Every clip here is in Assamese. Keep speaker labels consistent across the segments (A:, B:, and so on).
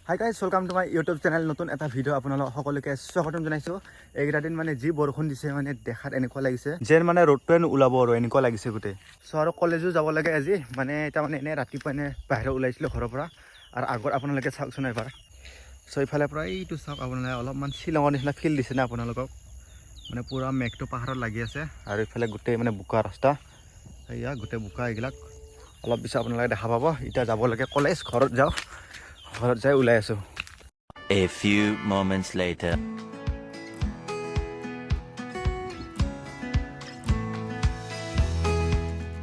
A: Hi guys welcome to my YouTube channel নতুন এটা ভিডিঅ' আপোনালোক সকলোকে স্বাগতম জনাইছোঁ এইকেইটা দিন মানে যি বৰষুণ দিছে মানে দেখাত এনেকুৱা লাগিছে যেন মানে ৰ'দটোৱে ওলাব আৰু এনেকুৱা লাগিছে গোটেই চ' আৰু কলেজো যাব লাগে আজি মানে এতিয়া মানে এনেই ৰাতিপুৱা এনে বাহিৰত ওলাইছিলোঁ ঘৰৰ পৰা আৰু আগত আপোনালোকে চাওকচোন এবাৰ চ' ইফালে পৰা এইটো চাওক আপোনালোকে অলপমান শ্বিলঙৰ নিচিনা ফিল দিছে না আপোনালোকক মানে পূৰা মেঘটো পাহাৰত লাগি আছে আৰু ইফালে গোটেই মানে বোকা ৰাস্তা এয়া গোটেই বোকা এইবিলাক অলপ পিছত আপোনালোকে দেখা পাব এতিয়া যাব লাগে কলেজ ঘৰত যাওঁ ঘৰত যাই ওলাই আছোঁ
B: A few moments later.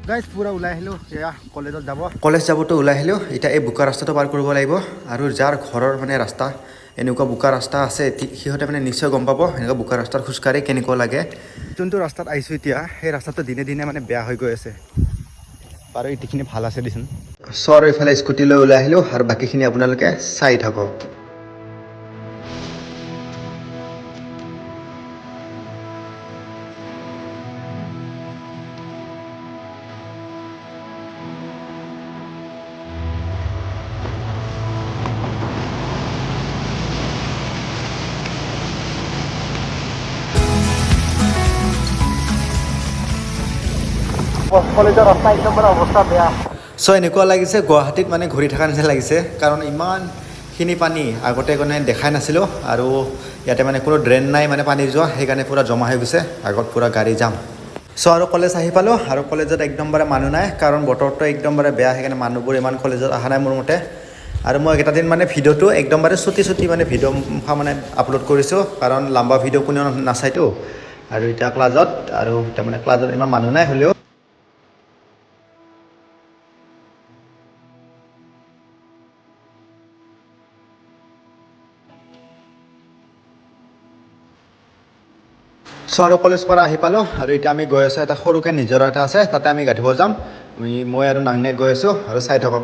A: Guys পুৰা ওলাই আহিলোঁ এয়া কলেজত যাব কলেজ যাবতো ওলাই আহিলোঁ এতিয়া এই বোকা ৰাস্তাটো পাৰ কৰিব লাগিব আৰু যাৰ ঘৰৰ মানে ৰাস্তা এনেকুৱা বোকা ৰাস্তা আছে সিহঁতে মানে নিশ্চয় গম পাব এনেকুৱা বোকা ৰাস্তাত খোজকাঢ়ি কেনেকুৱা লাগে যোনটো ৰাস্তাত আহিছোঁ এতিয়া সেই ৰাস্তাটো দিনে দিনে মানে বেয়া হৈ গৈ আছে বাৰু এইখিনি ভাল আছে দেচোন চ' আৰু এইফালে স্কুটি লৈ ওলাই আহিলোঁ আৰু বাকীখিনি আপোনালোকে চাই থাকক কলেজৰ ৰাস্তা একদম মানে অৱস্থা বেয়া চ' এনেকুৱা লাগিছে গুৱাহাটীত মানে ঘূৰি থকা নিচিনা লাগিছে কাৰণ ইমানখিনি পানী আগতে মানে দেখাই নাছিলোঁ আৰু ইয়াতে মানে কোনো ড্ৰেইন নাই মানে পানী যোৱা সেইকাৰণে পূৰা জমা হৈ গৈছে আগত পূৰা গাড়ী যাম চ' আৰু কলেজ আহি পালোঁ আৰু কলেজত একদম বাৰে মানুহ নাই কাৰণ বতৰটো একদম বাৰে বেয়া সেইকাৰণে মানুহবোৰ ইমান কলেজত অহা নাই মোৰ মতে আৰু মই এটা দিন মানে ভিডিঅ'টো একদম বাৰে চুটি মানে ভিডিঅ' মানে আপলোড কৰিছোঁ কাৰণ লম্বা ভিডিঅ' কোনেও নাচায়তো আৰু এতিয়া ক্লাছত আৰু এতিয়া মানে ক্লাছত ইমান মানুহ নাই হ'লেও চ' আৰু কলেজ পৰা আহি পালোঁ আৰু এতিয়া আমি গৈ আছোঁ এটা সৰুকৈ নিজৰা এটা আছে তাতে আমি গা ধুব যাম মই আৰু নাংনে গৈ আছোঁ আৰু চাই থাকক